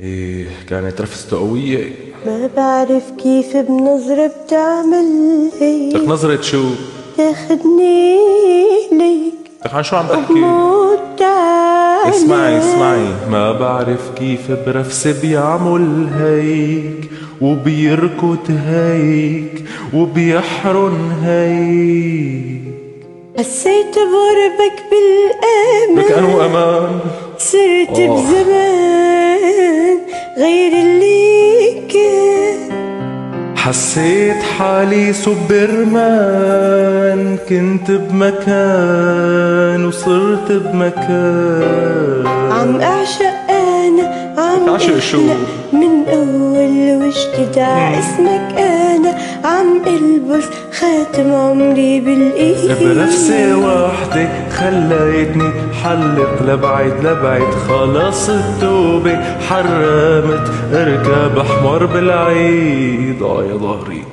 إيه كانت رفسته قوية. ما بعرف كيف بنظرة بتعمل هيك. لك نظرة شو؟ تاخدني ليك. لك عن شو عم تحكي؟ اسمعي ما بعرف كيف برفسة بيعمل هيك وبيركض هيك وبيحرن هيك. حسيت بغربك بالأمان. لك أنو أمان؟ صرت بزمان غير اللي كان. حسيت حالي سوبرمان، كنت بمكان وصرت بمكان. عم أعشق أنا، عم تعشق شو؟ من أول وجدي اسمك أنا، عم ألبس خاتم عمري بالإيد. برفسة واحدة خليتني حلق لبعد، خلاص التوبة حرمت اركب حمار بالعيد. يا ظهري.